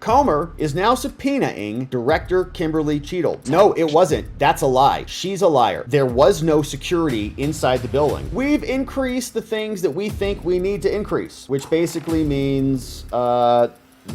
Comer is now subpoenaing Director Kimberly Cheatle. No, it wasn't. That's a lie. She's a liar. There was no security inside the building. We've increased the things that we think we need to increase, which basically means,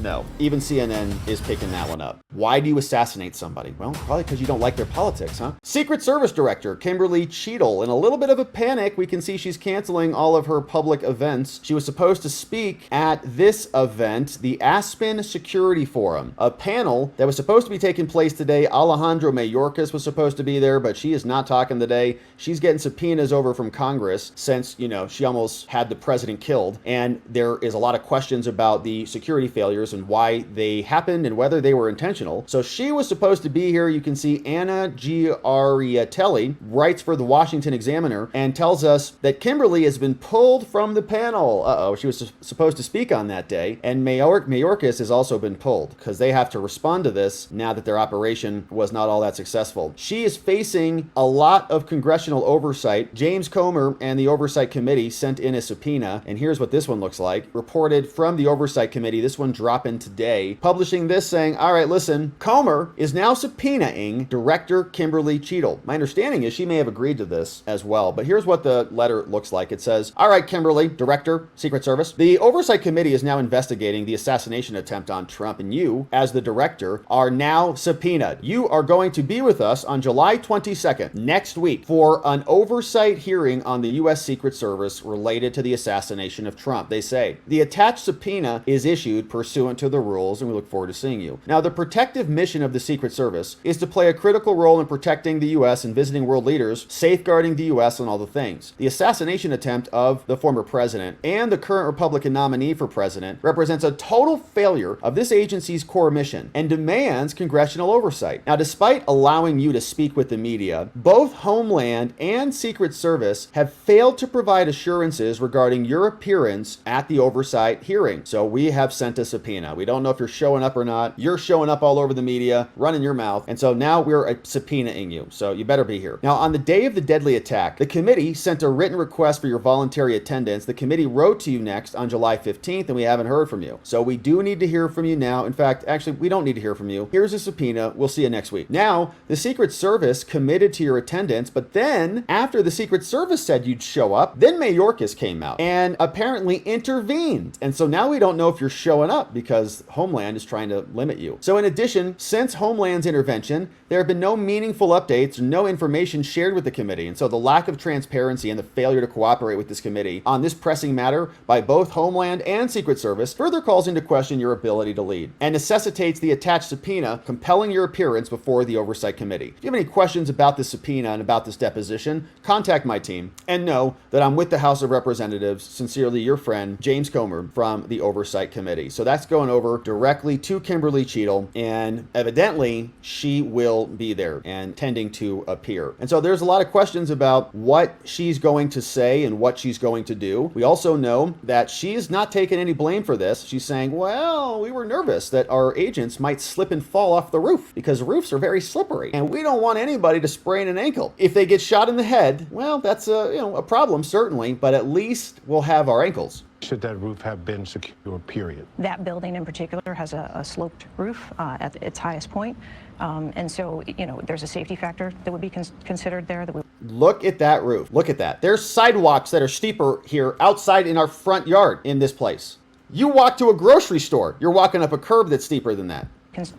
no. Even CNN is picking that one up. Why do you assassinate somebody? Well, probably because you don't like their politics, huh? Secret Service Director Kimberly Cheatle, in a little bit of a panic, we can see she's canceling all of her public events. She was supposed to speak at this event, the Aspen Security Forum, a panel that was supposed to be taking place today. Alejandro Mayorkas was supposed to be there, but she is not talking today. She's getting subpoenas over from Congress since, she almost had the president killed. And there is a lot of questions about the security failures and why they happened and whether they were intentional. So she was supposed to be here. You can see Anna Giarriatelli writes for the Washington Examiner and tells us that Kimberly has been pulled from the panel. She was supposed to speak on that day. And Mayorkas has also been pulled because they have to respond to this now that their operation was not all that successful. She is facing a lot of congressional oversight. James Comer and the Oversight Committee sent in a subpoena. And here's what this one looks like. Reported from the Oversight Committee. This one dropped in today, publishing this saying, all right, listen, Comer is now subpoenaing Director Kimberly Cheatle. My understanding is she may have agreed to this as well, but here's what the letter looks like. It says, all right, Kimberly, Director, Secret Service, the Oversight Committee is now investigating the assassination attempt on Trump, and you, as the director, are now subpoenaed. You are going to be with us on July 22nd, next week, for an oversight hearing on the U.S. Secret Service related to the assassination of Trump. They say, the attached subpoena is issued pursuant to the rules, and we look forward to seeing you. Now, the protective mission of the Secret Service is to play a critical role in protecting the U.S. and visiting world leaders, safeguarding the U.S. and all the things. The assassination attempt of the former president and the current Republican nominee for president represents a total failure of this agency's core mission and demands congressional oversight. Now, despite allowing you to speak with the media, both Homeland and Secret Service have failed to provide assurances regarding your appearance at the oversight hearing. So we have sent a subpoena. We don't know if you're showing up or not. You're showing up all over the media, running your mouth. And so now we're subpoenaing you. So you better be here. Now, on the day of the deadly attack, the committee sent a written request for your voluntary attendance. The committee wrote to you next on July 15th, and we haven't heard from you. So we do need to hear from you now. In fact, actually, we don't need to hear from you. Here's a subpoena. We'll see you next week. Now, the Secret Service committed to your attendance, but then after the Secret Service said you'd show up, then Mayorkas came out and apparently intervened. And so now we don't know if you're showing up because Homeland is trying to limit you. So in addition, since Homeland's intervention, there have been no meaningful updates, no information shared with the committee. And so the lack of transparency and the failure to cooperate with this committee on this pressing matter by both Homeland and Secret Service further calls into question your ability to lead and necessitates the attached subpoena compelling your appearance before the Oversight Committee. If you have any questions about this subpoena and about this deposition, contact my team and know that I'm with the House of Representatives. Sincerely, your friend, James Comer from the Oversight Committee. So that's going over directly to Kimberly Cheatle, and evidently she will be there and tending to appear. And so there's a lot of questions about what she's going to say and what she's going to do. We also know that she's not taking any blame for this. She's saying, well, we were nervous that our agents might slip and fall off the roof because roofs are very slippery and we don't want anybody to sprain an ankle. If they get shot in the head, well, that's a problem certainly, but at least we'll have our ankles. Should that roof have been secure, period? That building in particular has a sloped roof at its highest point. And so, there's a safety factor that would be considered there. Look at that roof. Look at that. There's sidewalks that are steeper here outside in our front yard in this place. You walk to a grocery store, you're walking up a curb that's steeper than that.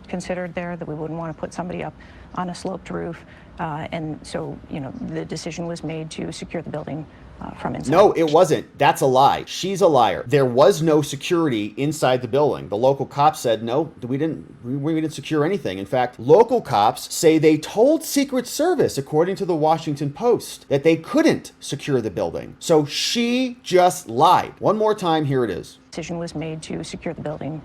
Considered there that we wouldn't want to put somebody up on a sloped roof. And so, the decision was made to secure the building from inside. No, it wasn't. That's a lie. She's a liar. There was no security inside the building. The local cops said, no, we didn't secure anything. In fact, local cops say they told Secret Service, according to the Washington Post, that they couldn't secure the building. So she just lied. One more time, here it is. Decision was made to secure the building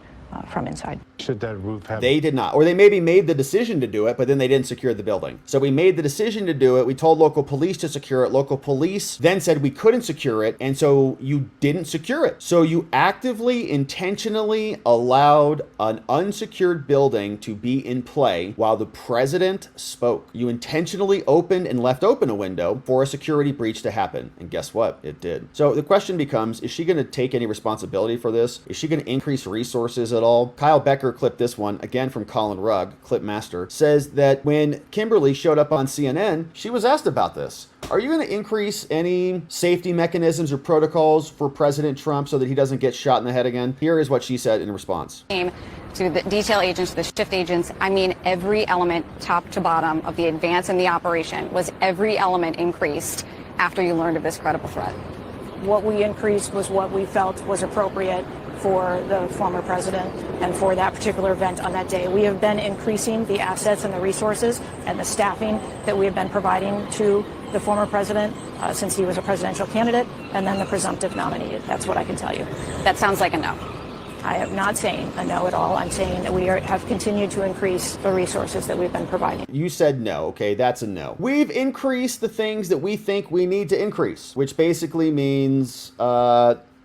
from inside. Should that roof have... They did not. Or they maybe made the decision to do it, but then they didn't secure the building. So we made the decision to do it. We told local police to secure it. Local police then said we couldn't secure it, and so you didn't secure it. So you actively, intentionally allowed an unsecured building to be in play while the president spoke. You intentionally opened and left open a window for a security breach to happen. And guess what? It did. So the question becomes, is she going to take any responsibility for this? Is she going to increase resources at at all. Kyle Becker clipped this one, again from Colin Rugg, clip master, says that when Kimberly showed up on CNN, she was asked about this. Are you going to increase any safety mechanisms or protocols for President Trump so that he doesn't get shot in the head again? Here is what she said in response. To the detail agents, the shift agents, I mean, every element, top to bottom, of the advance in the operation, was every element increased after you learned of this credible threat? What we increased was what we felt was appropriate for the former president and for that particular event on that day. We have been increasing the assets and the resources and the staffing that we have been providing to the former president since he was a presidential candidate and then the presumptive nominee. That's what I can tell you. That sounds like a no. I am not saying a no at all. I'm saying that we have continued to increase the resources that we've been providing. You said no. Okay, that's a no. We've increased the things that we think we need to increase, which basically means,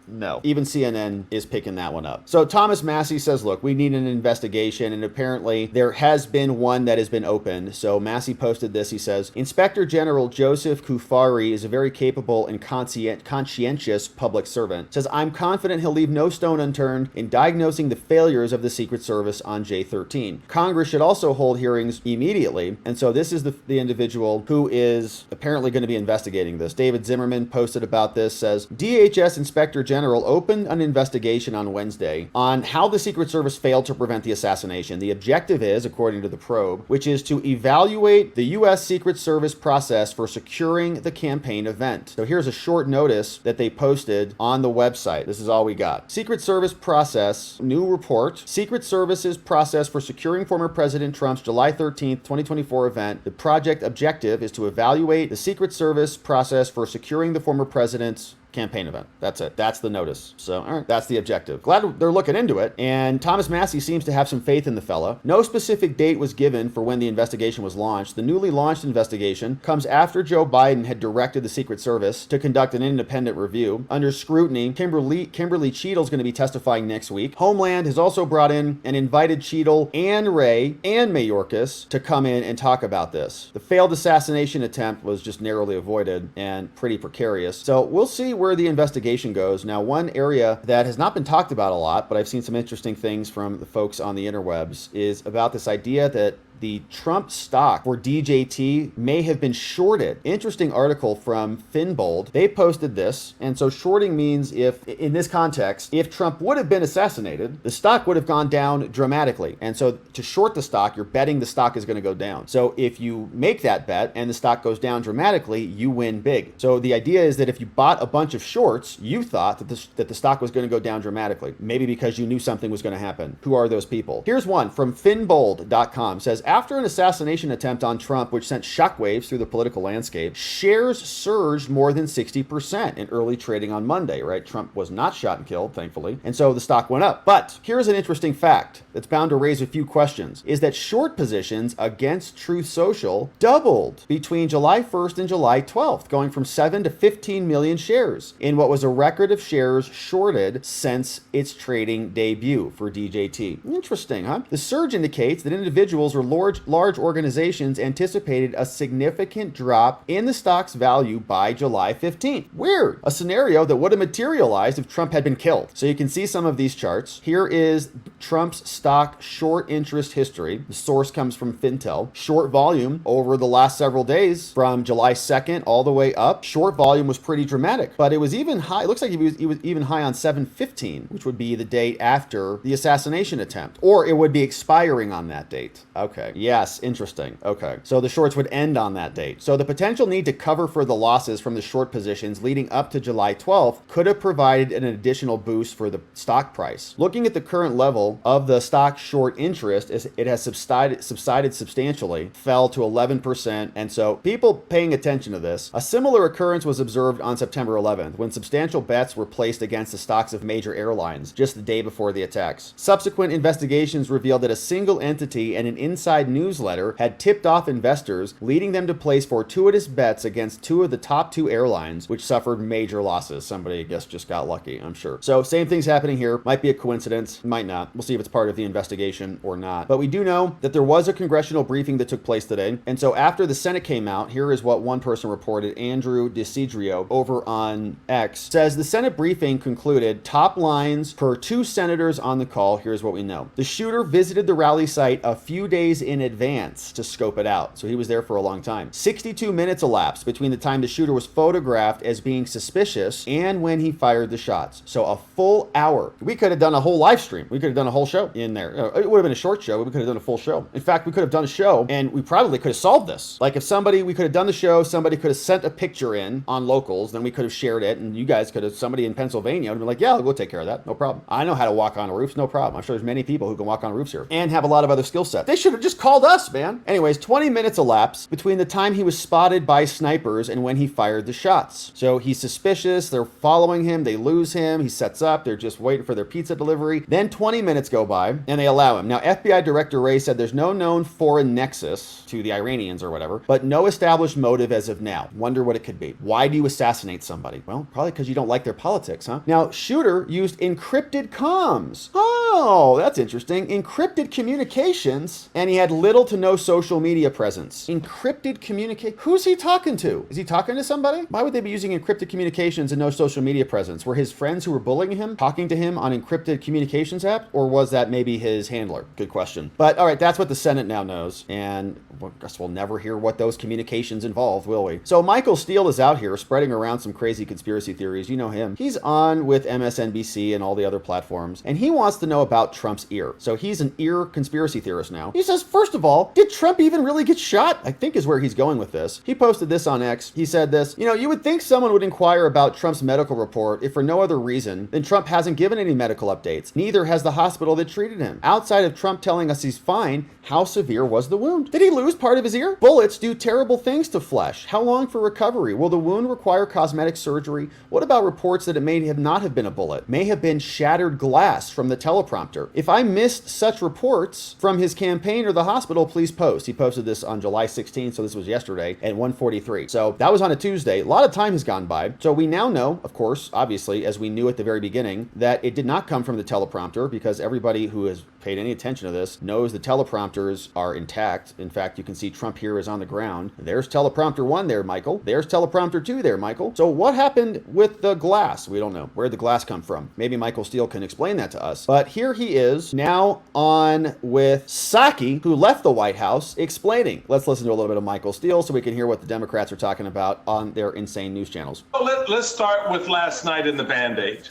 no. Even CNN is picking that one up. So Thomas Massey says, look, we need an investigation, and apparently there has been one that has been opened. So Massey posted this. He says, Inspector General Joseph Cuffari is a very capable and conscientious public servant. Says, I'm confident he'll leave no stone unturned in diagnosing the failures of the Secret Service on J13. Congress should also hold hearings immediately. And so this is the individual who is apparently going to be investigating this. David Zimmerman posted about this, says, DHS Inspector General opened an investigation on Wednesday on how the Secret Service failed to prevent the assassination. The objective is, according to the probe, which is to evaluate the U.S. Secret Service process for securing the campaign event. So here's a short notice that they posted on the website. This is all we got. Secret Service process, new report. Secret Service's process for securing former President Trump's July 13th, 2024 event. The project objective is to evaluate the Secret Service process for securing the former president's campaign event. That's it. That's the notice. So, all right, that's the objective. Glad they're looking into it. And Thomas Massey seems to have some faith in the fella. No specific date was given for when the investigation was launched. The newly launched investigation comes after Joe Biden had directed the Secret Service to conduct an independent review. Under scrutiny, Kimberly Cheatle is going to be testifying next week. Homeland has also brought in and invited Cheatle and Wray and Mayorkas to come in and talk about this. The failed assassination attempt was just narrowly avoided and pretty precarious. So we'll see where the investigation goes. Now, one area that has not been talked about a lot, but I've seen some interesting things from the folks on the interwebs, is about this idea that the Trump stock for DJT may have been shorted. Interesting article from Finbold. They posted this. And so shorting means if, in this context, if Trump would have been assassinated, the stock would have gone down dramatically. And so to short the stock, you're betting the stock is going to go down. So if you make that bet and the stock goes down dramatically, you win big. So the idea is that if you bought a bunch of shorts, you thought that the stock was going to go down dramatically. Maybe because you knew something was going to happen. Who are those people? Here's one from Finbold.com. Says, after an assassination attempt on Trump, which sent shockwaves through the political landscape, shares surged more than 60% in early trading on Monday, right? Trump was not shot and killed, thankfully. And so the stock went up. But here's an interesting fact that's bound to raise a few questions, is that short positions against Truth Social doubled between July 1st and July 12th, going from 7 to 15 million shares in what was a record of shares shorted since its trading debut for DJT. Interesting, huh? The surge indicates that individuals or large organizations anticipated a significant drop in the stock's value by July 15th. Weird. A scenario that would have materialized if Trump had been killed. So you can see some of these charts. Here is Trump's stock short interest history. The source comes from Fintel. Short volume over the last several days from July 2nd all the way up. Short volume was pretty dramatic, but it was even high. It looks like he was even high on 7/15, which would be the date after the assassination attempt, or it would be expiring on that date. Okay. Yes, interesting. Okay. So the shorts would end on that date. So the potential need to cover for the losses from the short positions leading up to July 12th could have provided an additional boost for the stock price. Looking at the current level of the stock short interest, it has subsided substantially, fell to 11%. And so people paying attention to this, a similar occurrence was observed on September 11th when substantial bets were placed against the stocks of major airlines just the day before the attacks. Subsequent investigations revealed that a single entity and an inside inside newsletter had tipped off investors, leading them to place fortuitous bets against two of the top two airlines, which suffered major losses. Somebody, I guess, just got lucky, I'm sure. So same thing's happening here. Might be a coincidence, might not. We'll see if it's part of the investigation or not. But we do know that there was a congressional briefing that took place today. And so after the Senate came out, here is what one person reported, Andrew DeCidrio over on X, says the Senate briefing concluded top lines per two senators on the call. Here's what we know. The shooter visited the rally site a few days in advance to scope it out. So he was there for a long time. 62 minutes elapsed between the time the shooter was photographed as being suspicious and when he fired the shots. So a full hour. We could have done a whole live stream. We could have done a whole show in there. It would have been a short show. We could have done a full show. In fact, we could have done a show and we probably could have solved this. Like if we could have done the show, somebody could have sent a picture in on locals, then we could have shared it and you guys could have, somebody in Pennsylvania would be like, yeah, we'll take care of that. No problem. I know how to walk on roofs. No problem. I'm sure there's many people who can walk on roofs here and have a lot of other skill sets. They should have just called us, man. Anyways, 20 minutes elapsed between the time he was spotted by snipers and when he fired the shots. So he's suspicious. They're following him. They lose him. He sets up. They're just waiting for their pizza delivery. Then 20 minutes go by and they allow him. Now, FBI Director Wray said there's no known foreign nexus to the Iranians or whatever, but no established motive as of now. Wonder what it could be. Why do you assassinate somebody? Well, probably because you don't like their politics, huh? Now, shooter used encrypted comms. Oh, that's interesting. Encrypted communications, and he had little to no social media presence. Encrypted communicate. Who's he talking to? Is he talking to somebody? Why would they be using encrypted communications and no social media presence? Were his friends who were bullying him talking to him on encrypted communications app, or was that maybe his handler? Good question. But all right, that's what the Senate now knows, and I guess we'll never hear what those communications involved, will we? So Michael Steele is out here spreading around some crazy conspiracy theories. You know him. He's on with MSNBC and all the other platforms, and he wants to know about Trump's ear. So he's an ear conspiracy theorist now. He says, first of all, did Trump even really get shot? I think is where he's going with this. He posted this on X. He said this, you would think someone would inquire about Trump's medical report if for no other reason than Trump hasn't given any medical updates. Neither has the hospital that treated him. Outside of Trump telling us he's fine, how severe was the wound? Did he lose part of his ear? Bullets do terrible things to flesh. How long for recovery? Will the wound require cosmetic surgery? What about reports that it may have not have been a bullet? May have been shattered glass from the teleprompter. If I missed such reports from his campaign or the hospital, please post. He posted this on July 16th, so this was yesterday at 1:43. So that was on a Tuesday. A lot of time has gone by. So we now know, of course, obviously, as we knew at the very beginning, that it did not come from the teleprompter because everybody who has paid any attention to this knows the teleprompters are intact. In fact, you can see Trump here is on the ground. There's teleprompter 1 there, Michael. There's teleprompter 2 there, Michael. So what happened with the glass? We don't know. Where'd the glass come from? Maybe Michael Steele can explain that to us. But here he is now on with Psaki, who left the White House, explaining. Let's listen to a little bit of Michael Steele so we can hear what the Democrats are talking about on their insane news channels. Well, let's start with last night in the Band-Aid.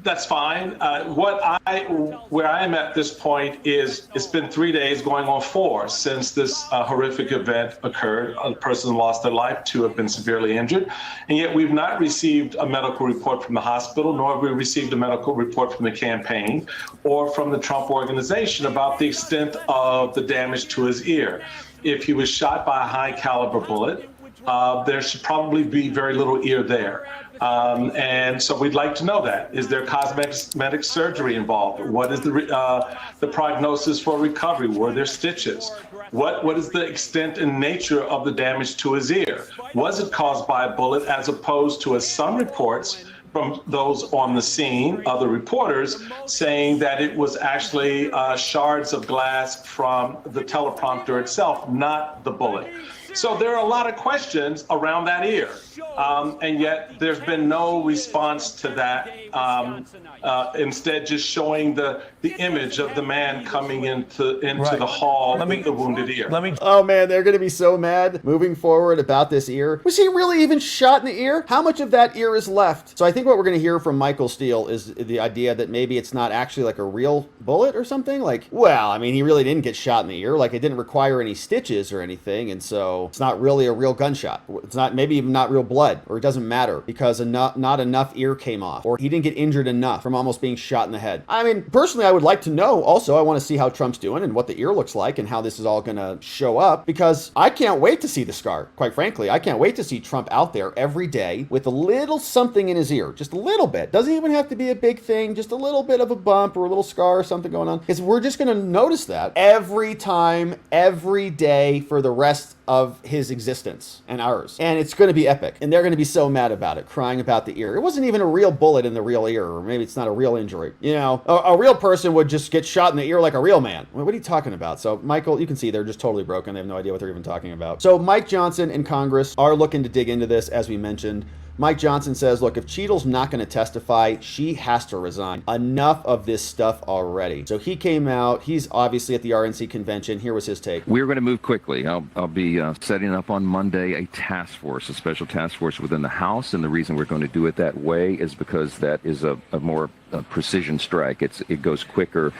That's fine. Where I am at this point is it's been 3 days going on 4 since this horrific event occurred. A person lost their life, 2 have been severely injured, and yet we've not received a medical report from the hospital, nor have we received a medical report from the campaign or from the Trump organization about the extent of the damage to his ear. If he was shot by a high caliber bullet, there should probably be very little ear there. And so we'd like to know that. Is there cosmetic surgery involved? What is the prognosis for recovery? Were there stitches? What is the extent and nature of the damage to his ear? Was it caused by a bullet as opposed to, as some reports from those on the scene, other reporters, saying that it was actually shards of glass from the teleprompter itself, not the bullet? So there are a lot of questions around that ear, and yet there's been no response to that. Instead, just showing the image of the man coming into right. The hall with the wounded ear. Oh man, they're going to be so mad moving forward about this ear. Was he really even shot in the ear? How much of that ear is left? So I think what we're going to hear from Michael Steele is the idea that maybe it's not actually like a real bullet or something. Like, well, I mean, he really didn't get shot in the ear. Like, it didn't require any stitches or anything, and so it's not really a real gunshot. It's not, maybe even not real blood, or it doesn't matter because not enough ear came off, or he didn't get injured enough from almost being shot in the head. I mean, personally, I would like to know also. I want to see how Trump's doing and what the ear looks like and how this is all going to show up, because I can't wait to see the scar. Quite frankly, I can't wait to see Trump out there every day with a little something in his ear, just a little bit. Doesn't even have to be a big thing, just a little bit of a bump or a little scar or something going on, because we're just going to notice that every time, every day for the rest of his existence and ours. And it's going to be epic. And they're going to be so mad about it, crying about the ear. It wasn't even a real bullet in the real ear, or maybe it's not a real injury. You know, a real person would just get shot in the ear like a real man. What are you talking about? So, Michael, you can see they're just totally broken. They have no idea what they're even talking about. So, Mike Johnson and Congress are looking to dig into this, as we mentioned. Mike Johnson says, look, if Cheatle's not going to testify, she has to resign. Enough of this stuff already. So he came out. He's obviously at the RNC convention. Here was his take. We're going to move quickly. I'll be setting up on Monday a task force, a special task force within the House. And the reason we're going to do it that way is because that is a more precision strike. It goes quicker.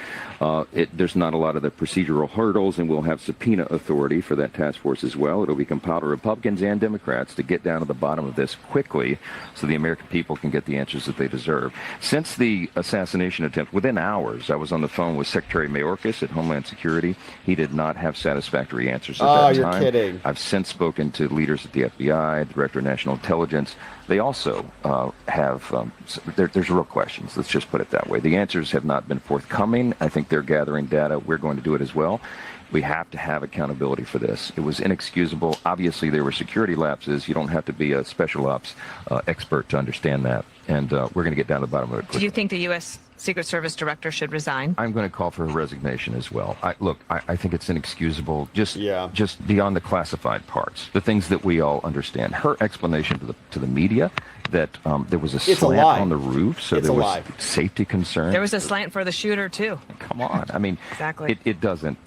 There's not a lot of the procedural hurdles, and we'll have subpoena authority for that task force as well. It'll be compiled to Republicans and Democrats to get down to the bottom of this quickly so the American people can get the answers that they deserve. Since the assassination attempt, within hours, I was on the phone with Secretary Mayorkas at Homeland Security. He did not have satisfactory answers at that time. Oh, you're kidding. I've since spoken to leaders at the FBI, Director of National Intelligence. They also have, there's real questions. Let's just put it that way. The answers have not been forthcoming. I think they're gathering data. We're going to do it as well. We have to have accountability for this. It was inexcusable. Obviously, there were security lapses. You don't have to be a special ops expert to understand that. And we're going to get down to the bottom of it quickly. Do you think the U.S. Secret Service director should resign? I'm going to call for her resignation as well. I think it's inexcusable, just beyond the classified parts, the things that we all understand. Her explanation to the media that there was a slant on the roof, so there was safety concern. There was a slant for the shooter too. Come on, I mean, exactly. It doesn't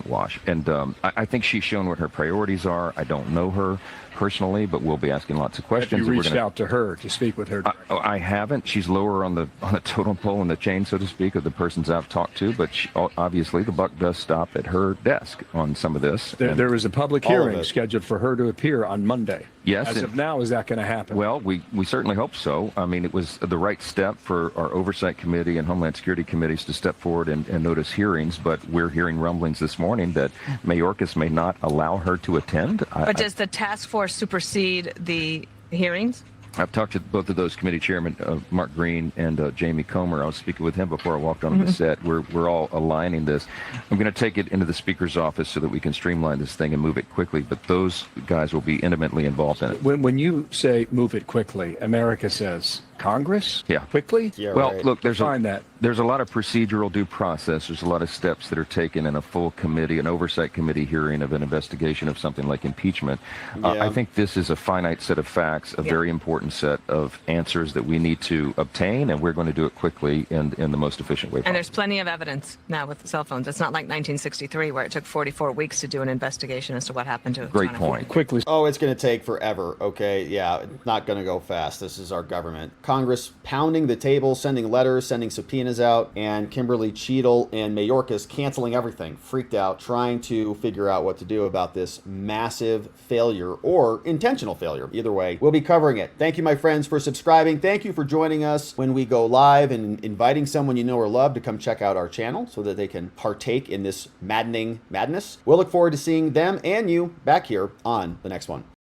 wash, and I think she's shown what her priorities are. I don't know her personally, but we'll be asking lots of questions. Have you reached out to her to speak with her? I haven't. She's lower on the totem pole in the chain, so to speak, of the persons I've talked to. But obviously, the buck does stop at her desk on some of this. There is a public hearing scheduled for her to appear on Monday. Yes. As of now, is that going to happen? Well, we certainly hope so. I mean, it was the right step for our Oversight Committee and Homeland Security committees to step forward and notice hearings. But we're hearing rumblings this morning that Mayorkas may not allow her to attend. But does the task force supersede the hearings? I've talked to both of those committee chairmen, Mark Green and Jamie Comer. I was speaking with him before I walked onto the set. We're all aligning this. I'm going to take it into the Speaker's office so that we can streamline this thing and move it quickly. But those guys will be intimately involved in it. When you say move it quickly, America says Congress? Yeah. Quickly? Yeah, well, right. Look, there's a lot of procedural due process. There's a lot of steps that are taken in a full committee, an oversight committee hearing of an investigation of something like impeachment. I think this is a finite set of facts, a very important set of answers that we need to obtain, and we're going to do it quickly and in the most efficient way possible. And there's plenty of evidence now with the cell phones. It's not like 1963 where it took 44 weeks to do an investigation as to what happened to it. Great point. Quickly. Oh, it's going to take forever. Okay. Yeah. It's not going to go fast. This is our government. Congress pounding the table, sending letters, sending subpoenas out, and Kimberly Cheatle and Mayorkas canceling everything, freaked out, trying to figure out what to do about this massive failure or intentional failure. Either way, we'll be covering it. Thank you, my friends, for subscribing. Thank you for joining us when we go live and inviting someone you know or love to come check out our channel so that they can partake in this maddening madness. We'll look forward to seeing them and you back here on the next one.